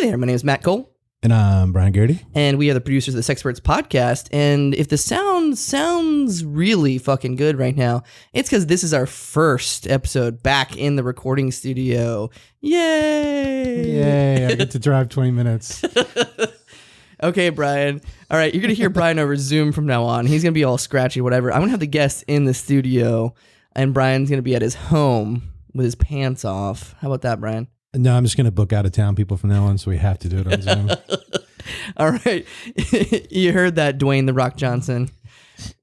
there. My name is Matt Cole. And I'm Brian Garrity. And we are the producers of the Sexperts podcast. And if the sound sounds really fucking good right now, it's because this is our first episode back in the recording studio. Yay! Yay, I get to drive 20 minutes. Okay, Brian. All right, you're going to hear Brian over Zoom from now on. He's going to be all scratchy, whatever. I'm going to have the guests in the studio, and Brian's going to be at his home with his pants off. How about that, Brian? No, I'm just going to book out of town people from now on, so we have to do it on Zoom. All right. You heard that, Dwayne "The Rock" Johnson.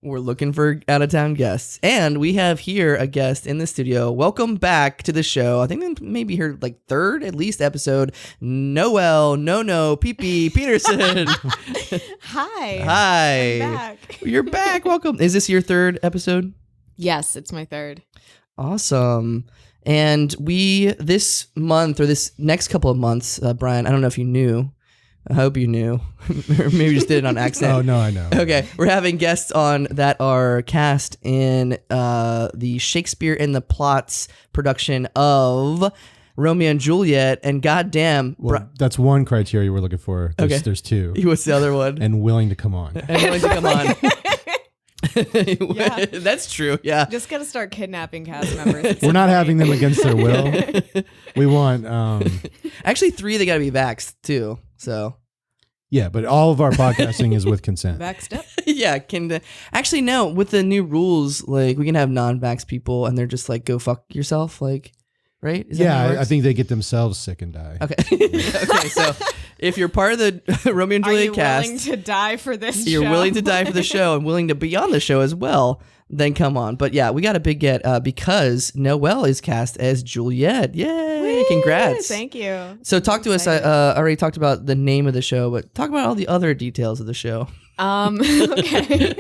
We're looking for out-of-town guests. And we have here a guest in the studio. Welcome back to the show. I think maybe her third, at least, episode. Noelle Peterson. Hi. Hi. I'm back. You're back. Welcome. Is this your third episode? Yes, it's my third. Awesome. And we, this month, or this next couple of months, Brian, I don't know if you knew. I hope you knew. Or maybe just did it on accident. Oh, no, I know. Okay. We're having guests on that are cast in the Shakespeare in the Plots production of Romeo and Juliet. And goddamn. Well, that's one criteria we're looking for. There's two. What's the other one? And willing to come on. Yeah. That's true. Yeah. Just gotta start kidnapping cast members. We're not having them against their will. We want actually 3 they gotta be vaxxed too. So yeah, but all of our podcasting is with consent. Vaxxed up? Yeah, actually no, with the new rules, we can have non-vax people and they're just go fuck yourself, right? Is yeah, I think they get themselves sick and die. Okay. Okay, so if you're part of the Romeo and Juliet cast, willing to die for this you're show? willing to die for the show and willing to be on the show as well, then come on. But yeah, we got a big get because Noelle is cast as Juliet. Yay! Whee! Congrats. Thank you. So talk to us. I already talked about the name of the show, but talk about all the other details of the show. Okay.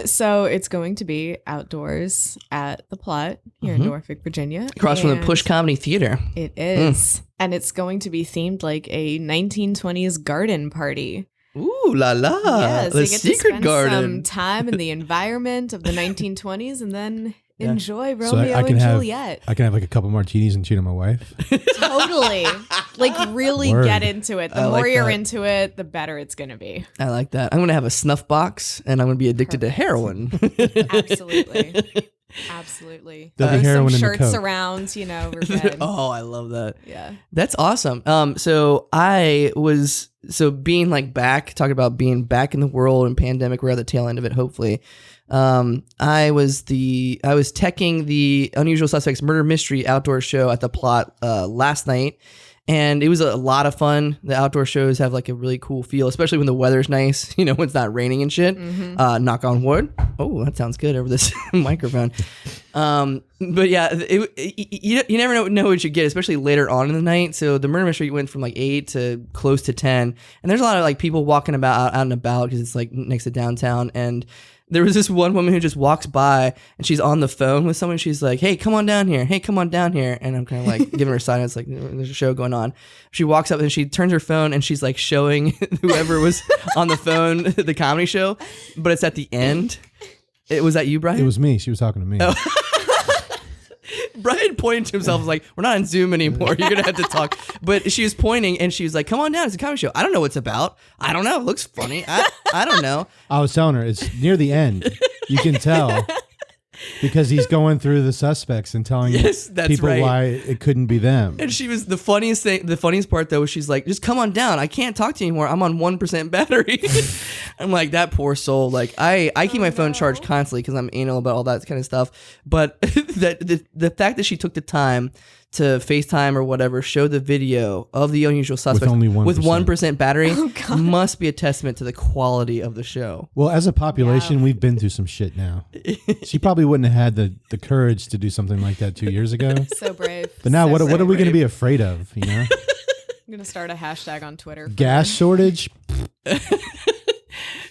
So it's going to be outdoors at the Plot here in Norfolk, Virginia. Across from the Push Comedy Theater. It is. And it's going to be themed like a 1920s garden party. Ooh la la. Yeah, so the you get secret to spend garden. some time in the environment of the 1920s and then enjoy So Romeo and Juliet. I can have a couple martinis and cheat on my wife. Totally. Really Word. Get into it. The more you're into it, the better it's going to be. I like that. I'm going to have a snuff box and I'm going to be addicted to heroin. Absolutely. Absolutely. There'll be heroin some in the shirts Coke. around, we're good. Oh, I love that. Yeah. That's awesome. So being back, talking about being back in the world and pandemic, we're at the tail end of it, hopefully. I was teching the Unusual Suspects Murder Mystery outdoor show at the Plot last night, and it was a lot of fun. The outdoor shows have a really cool feel, especially when the weather's nice, when it's not raining and shit. Knock on wood. Oh, that sounds good over this microphone. But yeah, you never know what you get, especially later on in the night. So the murder mystery went from 8 to close to 10, and there's a lot of people walking about out and about because it's next to downtown. And there was this one woman who just walks by and she's on the phone with someone. She's like, "Hey, come on down here. Hey, come on down here." And I'm kind of giving her silence, there's a show going on. She walks up and she turns her phone and she's showing whoever was on the phone the comedy show, but it's at the end. Was that you, Brian? It was me. She was talking to me. Oh. Brian pointed to himself, we're not on Zoom anymore. You're going to have to talk. But she was pointing and she was like, "Come on down. It's a comedy show." I don't know what it's about. I don't know. It looks funny. I don't know. I was telling her it's near the end. You can tell because he's going through the suspects and telling people why it couldn't be them. And she was the funniest part though was she's like, "Just come on down. I can't talk to you anymore. I'm on 1% battery." I'm like, that poor soul. I keep my phone charged constantly because I'm anal about all that kind of stuff. But the fact that she took the time to FaceTime or whatever, show the video of the Unusual Suspects with 1% battery must be a testament to the quality of the show. Well, as a population, we've been through some shit now. She probably wouldn't have had the courage to do something like that 2 years ago. So brave. But now, what are we brave. going to be afraid of? I'm going to start a hashtag on Twitter. Gas shortage?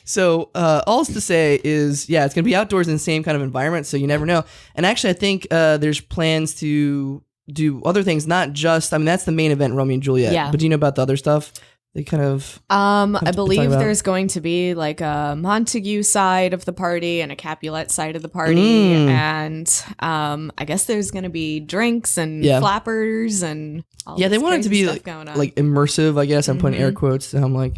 So all to say is, it's going to be outdoors in the same kind of environment, so you never know. And actually, I think there's plans to do other things, not just, that's the main event, Romeo and Juliet. Yeah. But do you know about the other stuff? They kind of I believe there's going to be like a Montague side of the party and a Capulet side of the party, and I guess there's going to be drinks and flappers and all they want it to be like immersive. I guess I'm putting air quotes. So I'm like,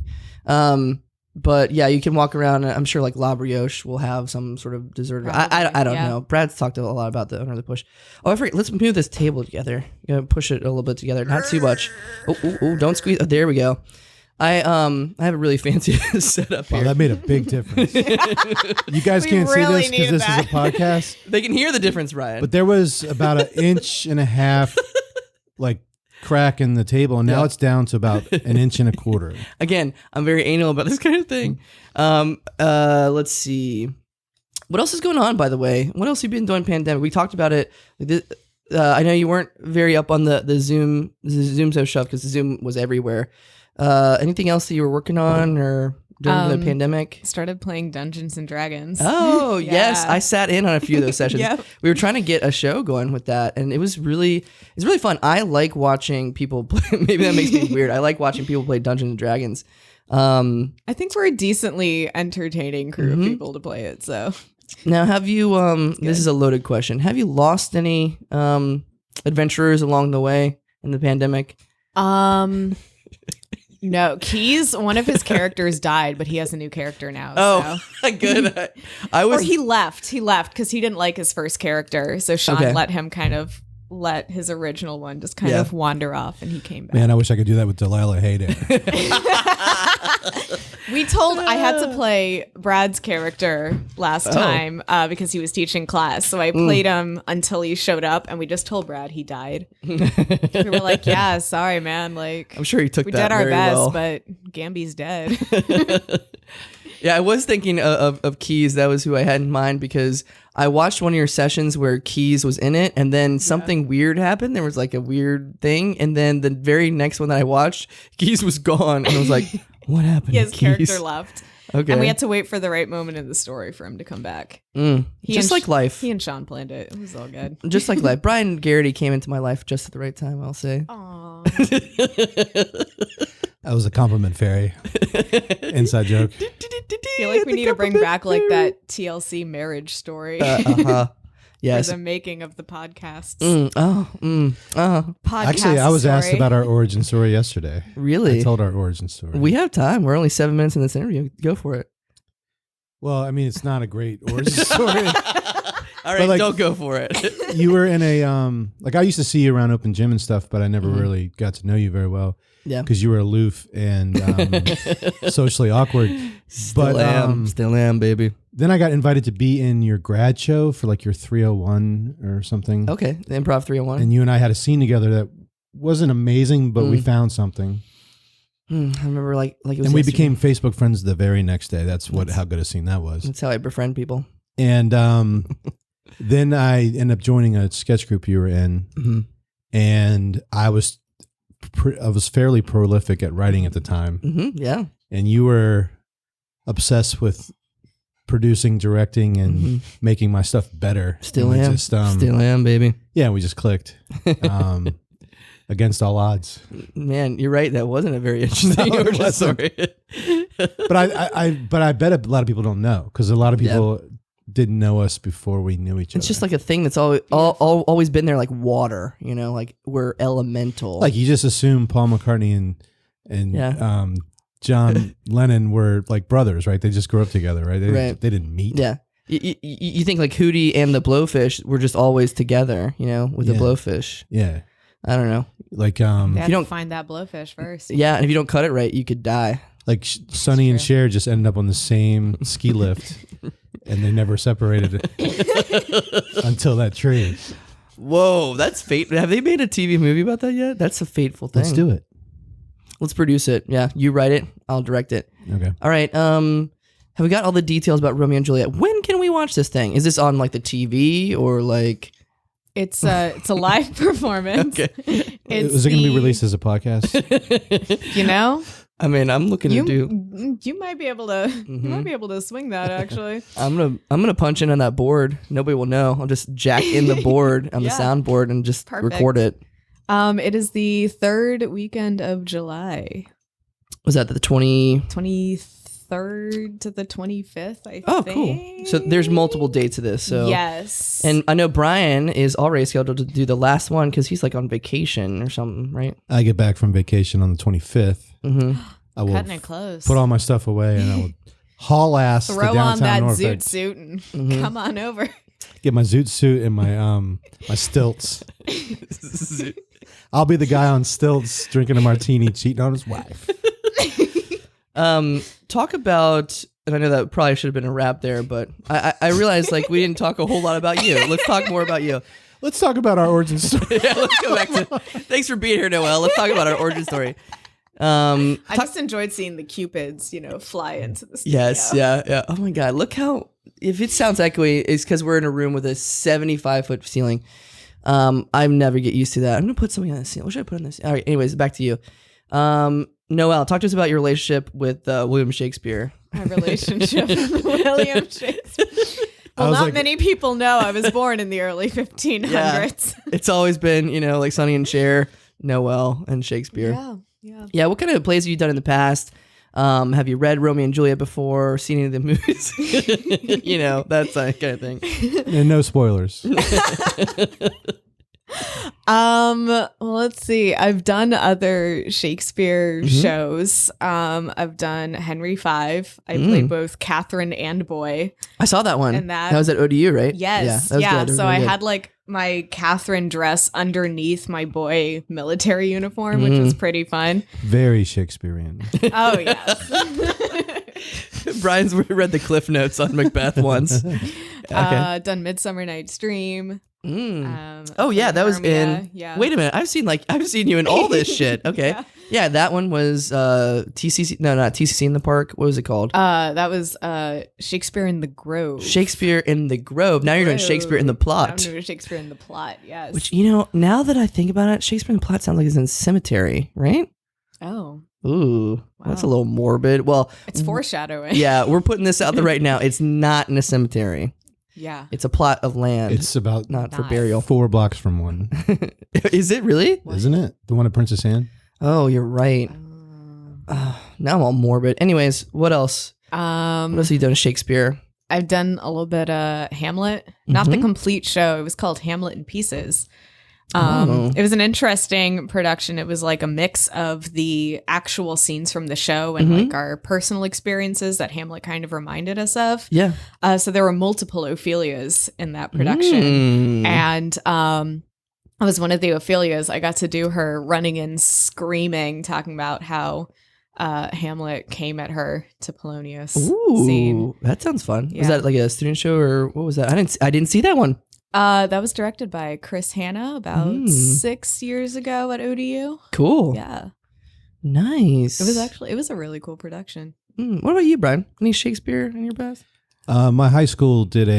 but yeah, you can walk around. And I'm sure like La Brioche will have some sort of dessert. I don't know. Brad's talked a lot about the under the push. Oh, I forget. Let's move this table together. You gotta push it a little bit together, not too much. Oh, don't squeeze. Oh, there we go. I have a really fancy setup here. Wow, that made a big difference. You guys can't see this because this is a podcast. They can hear the difference, Ryan. But there was about 1.5 inches like crack in the table, and now it's down to about 1.25 inches. Again, I'm very anal about this kind of thing. Let's see. What else is going on, by the way? What else have you been doing pandemic? We talked about it. I know you weren't very up on the Zoom stuff because Zoom was everywhere. Anything else that you were working on or during the pandemic? Started playing Dungeons and Dragons. Oh, yes. I sat in on a few of those sessions. We were trying to get a show going with that, and it's really fun. I like watching people play. Maybe that makes me weird. I like watching people play Dungeons and Dragons. I think we're a decently entertaining crew of people to play it. So now, have you? This is a loaded question. Have you lost any adventurers along the way in the pandemic? No, Keys, one of his characters died, but he has a new character now. Oh, so. Good. Or he left. He left because he didn't like his first character. So Sean let him let his original one just kind of wander off, and he came back. Man, I wish I could do that with Delilah Hayday. I had to play Brad's character last time because he was teaching class. So I played him until he showed up, and we just told Brad he died. We were like, yeah, sorry, man. Like, I'm sure he took we that did our very best, well. but Gamby's dead. Yeah, I was thinking of Keys. That was who I had in mind because I watched one of your sessions where Keys was in it, and then something weird happened. There was like a weird thing, and then the very next one that I watched, Keys was gone, and I was like, what happened? His to Keys? character left. Okay. And we had to wait for the right moment in the story for him to come back. Just like life. He and Sean planned it. It was all good. Just like life. Brian Garrity came into my life just at the right time, I'll say. Aww. That was a compliment fairy. Inside joke. I feel like we need to bring back like that TLC marriage story. Yes. For the making of the podcasts. Podcast Actually, I was asked about our origin story yesterday. Really? I told our origin story. We have time. We're only 7 minutes in this interview. Go for it. Well, I mean, it's not a great origin story. All right, don't go for it. You were in a I used to see you around open gym and stuff, but I never really got to know you very well. Yeah, because you were aloof and socially awkward. Still am, baby. Then I got invited to be in your grad show for like your 301 or something. Okay, the Improv 301. And you and I had a scene together that wasn't amazing, but we found something. I remember like it was. And we became Facebook friends the very next day. That's how good a scene that was. That's how I befriend people. And then I ended up joining a sketch group you were in, and I was fairly prolific at writing at the time. Yeah, and you were obsessed with producing, directing, and making my stuff better. Still am, baby. Yeah, we just clicked. Against all odds. Man, you're right. That wasn't a very interesting origin story. But I bet a lot of people don't know because a lot of people didn't know us before we knew each other. It's just like a thing that's always been there, like water. You know, like we're elemental. Like you just assume Paul McCartney and John Lennon were like brothers, right? They just grew up together, right? They didn't meet. Yeah. You think like Hootie and the Blowfish were just always together, you know, with the Blowfish. Yeah. I don't know. Like they have to find that blowfish first. Yeah, and if you don't cut it right, you could die. Like Sonny and Cher just ended up on the same ski lift, and they never separated until that tree. Whoa, that's fate. Have they made a TV movie about that yet? That's a fateful thing. Let's do it. Let's produce it. Yeah, you write it. I'll direct it. Okay. All right. Have we got all the details about Romeo and Juliet? When can we watch this thing? Is this on like the TV or like? It's a live performance. Okay. Was it going to be released as a podcast? You know, I mean, I'm looking to do. You might be able to. You might be able to swing that. Actually, I'm gonna punch in on that board. Nobody will know. I'll just jack in the board on the soundboard and just record it. It is the third weekend of July. Was that the 23rd to the 25th, I think. Cool. So there's multiple dates of this. So yes. And I know Brian is already scheduled to do the last one because he's like on vacation or something, right? I get back from vacation on the 25th. Mm-hmm. I will Cutting it close. put all my stuff away and I will haul ass to Throw downtown on that Norfolk. zoot suit and come on over. Get my zoot suit and my my stilts. I'll be the guy on stilts drinking a martini, cheating on his wife. Talk about, and I know that probably should have been a wrap there, but I realized like we didn't talk a whole lot about you. Let's talk more about you. Let's talk about our origin story. Yeah, let's go back to. Thanks for being here, Noelle. Let's talk about our origin story. I just enjoyed seeing the cupids, fly into the studio. Yes, yeah. Oh my God, look how. If it sounds echoey, it's because we're in a room with a 75-foot ceiling. I never get used to that. I'm gonna put something on the ceiling. What should I put on this? All right. Anyways, back to you. Noelle, talk to us about your relationship with William Shakespeare. My relationship with William Shakespeare. Well, not many people know I was born in the early 1500s. Yeah, it's always been, like Sonny and Cher, Noelle, and Shakespeare. Yeah. What kind of plays have you done in the past? Have you read Romeo and Juliet before? Seen any of the movies? That kind of thing. And no spoilers. Well, let's see. I've done other Shakespeare shows. I've done Henry V. I played both Catherine and Boy. I saw that one. And that was at ODU, right? Yes. Yeah. So I had like my Catherine dress underneath my Boy military uniform, which was pretty fun. Very Shakespearean. Oh, yes. Brian's read the Cliff Notes on Macbeth once. Okay. Done Midsummer Night's Dream. Oh yeah, that was Romeo, in. yeah. Wait a minute, I've seen you in all this shit. Okay, yeah, that one was TCC. No, not TCC in the Park. What was it called? That was Shakespeare in the Grove. Shakespeare in the Grove. Now you're doing Shakespeare in the Plot. I'm doing Shakespeare in the Plot. Yes. Which now that I think about it, Shakespeare in the Plot sounds like it's in cemetery, right? Oh. Ooh, that's a little morbid. Well, it's foreshadowing. Yeah, we're putting this out there right now. It's not in a cemetery. Yeah. It's a plot of land. It's about not for burial. 4 blocks from one. Is it really? What? Isn't it? The one at Princess Anne? Oh, you're right. Now I'm all morbid. Anyways, what else? What else have you done in Shakespeare? I've done a little bit of Hamlet. Not the complete show. It was called Hamlet in Pieces. It was an interesting production. It was like a mix of the actual scenes from the show and like our personal experiences that Hamlet kind of reminded us of. Yeah. So there were multiple Ophelias in that production. And I was one of the Ophelias. I got to do her running and screaming, talking about how Hamlet came at her to Polonius scene. That sounds fun. Yeah. Was that like a student show or what was that? I didn't see that one. That was directed by Chris Hanna about 6 years ago at ODU. Cool. Yeah. Nice. It was a really cool production. What about you, Brian? Any Shakespeare in your past? My high school did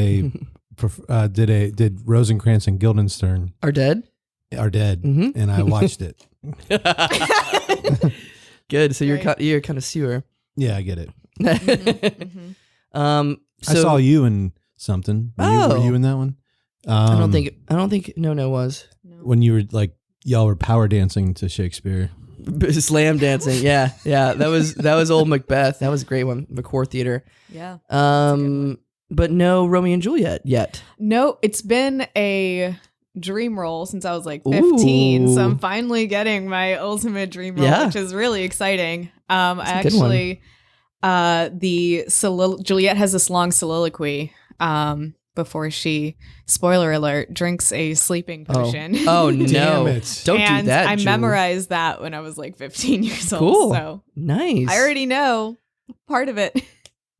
did Rosencrantz and Guildenstern Are dead, and I watched it. Good. So you're kind of sewer. Yeah, I get it. So I saw you in something. Were you in that one? I don't think No was. When you were like y'all were power dancing to Shakespeare. Slam dancing. Yeah. That was old Macbeth. That was a great one. McCore Theater. Yeah. But no Romeo and Juliet yet. No, it's been a dream role since I was like 15. Ooh. So I'm finally getting my ultimate dream role, which is really exciting. Juliet has this long soliloquy before she, spoiler alert, drinks a sleeping potion. Oh no. Damn it. Don't do that, I Jewel. memorized that when I was like 15 years old. Cool. So Nice. I already know part of it.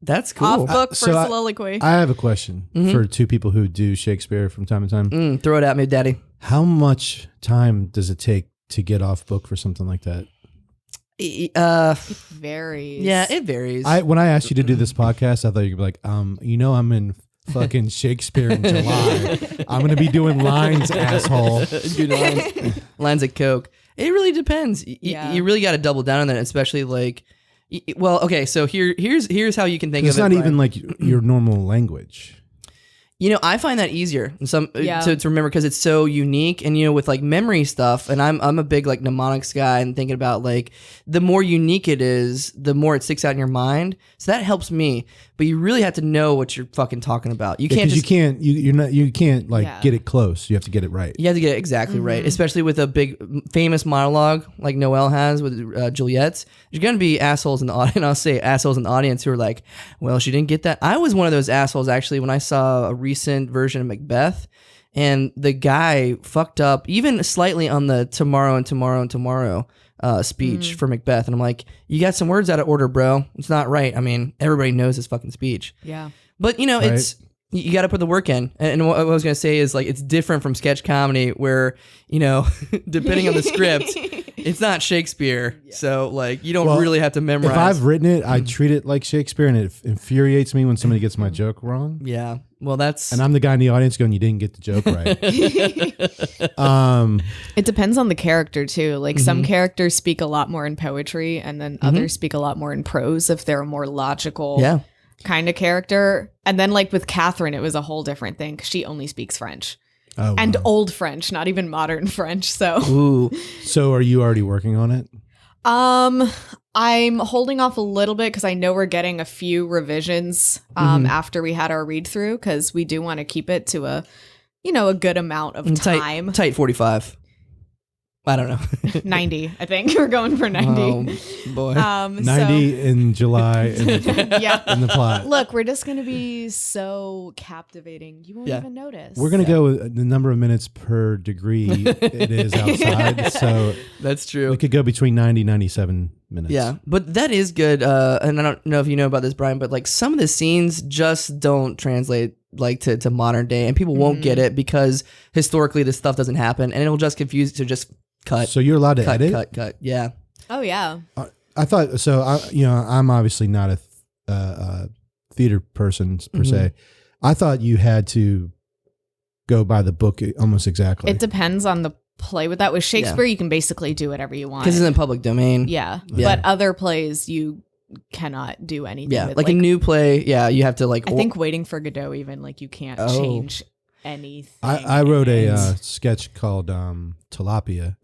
That's cool. Off book for So soliloquy. I have a question for two people who do Shakespeare from time to time. Throw it at me, Daddy. How much time does it take to get off book for something like that? It varies. Yeah, it varies. When I asked you to do this podcast, I thought you'd be like, I'm in fucking Shakespeare in July. I'm going to be doing lines, asshole. Doing lines of coke. It really depends. You really got to double down on that, especially like. Well, okay, so here's how you can think of it. It's not even like your normal language. I find that easier Yeah. to remember because it's so unique. And with like memory stuff, and I'm a big like mnemonics guy, and thinking about like the more unique it is, the more it sticks out in your mind. So that helps me. But you really have to know what you're fucking talking about. You can't because you can't like Yeah. get it close. You have to get it right. You have to get it exactly right, especially with a big famous monologue like Noelle has with Juliet's. There's going to be assholes in the audience. I'll say assholes in the audience who are like, well, she didn't get that. I was one of those assholes actually when I saw a recent version of Macbeth, and the guy fucked up even slightly on the tomorrow and tomorrow and tomorrow speech for Macbeth. And I'm like, you got some words out of order, bro. It's not right. I mean, everybody knows his fucking speech. Yeah. But, it's... You got to put the work in. And what I was going to say is like it's different from sketch comedy where, depending on the script, it's not Shakespeare. Yeah. So like you don't really have to memorize. If I've written it, I treat it like Shakespeare, and it infuriates me when somebody gets my joke wrong. Yeah. Well, that's... And I'm the guy in the audience going, you didn't get the joke right. It depends on the character too. Like some characters speak a lot more in poetry, and then others speak a lot more in prose if they're a more logical kind of character. And then like with Catherine, it was a whole different thing because she only speaks French. Oh, and wow. old French, not even modern French. So Ooh. So are you already working on it? I'm holding off a little bit because I know we're getting a few revisions after we had our read through, because we do want to keep it to a good amount of time. Tight 45. I don't know. 90, I think. We're going for 90. Oh, boy. 90 in July in the plot. Look, we're just going to be so captivating. You won't even notice. We're going to go with the number of minutes per degree it is outside. So that's true. We could go between 90 and 97 minutes. Yeah, but that is good. And I don't know if you know about this, Brian, but like some of the scenes just don't translate like to modern day, and people won't get it because historically this stuff doesn't happen, and it'll just confuse. So just cut. So you're allowed to edit? Cut. Yeah. Oh yeah. I thought so. I'm obviously not a theater person per se. I thought you had to go by the book almost exactly. It depends on the play. With that, with Shakespeare, you can basically do whatever you want because it's in public domain. Yeah, but other plays you cannot do anything. Yeah, with. like a new play. Yeah, you have to like. I think Waiting for Godot, even like you can't change anything. I wrote a sketch called Tilapia,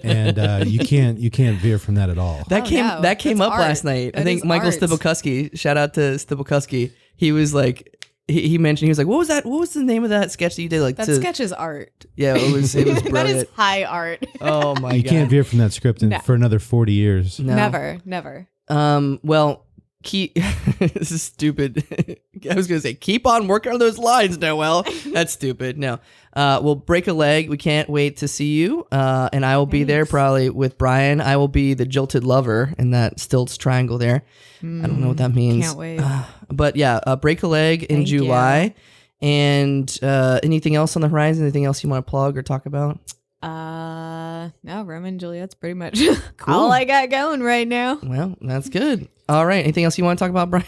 and you can't veer from that at all. That came up last night. I think Michael Stibukuski, shout out to Stibukuski. He was like, he mentioned, he was like, what was that? What was the name of that sketch that you did? Like that sketch is art. Yeah, it was brilliant. That is high art. Oh my God. You can't veer from that script for another 40 years. No. Never. Well, this is stupid. I was gonna say keep on working on those lines, Noelle. That's stupid. No, we'll break a leg. We can't wait to see you. And I will be there probably with Brian. I will be the jilted lover in that stilts triangle there. I don't know what that means. Can't wait. But yeah, break a leg in July. And anything else on the horizon? Anything else you want to plug or talk about? No, Romeo and Juliet's pretty much all I got going right now. Well, that's good. All right. Anything else you want to talk about, Brian?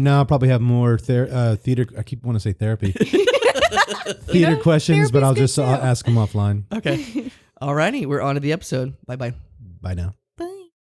No, I'll probably have more theater. I keep wanting to say therapy. Theater questions, but I'll ask them offline. Okay. All righty. We're on to the episode. Bye-bye. Bye now.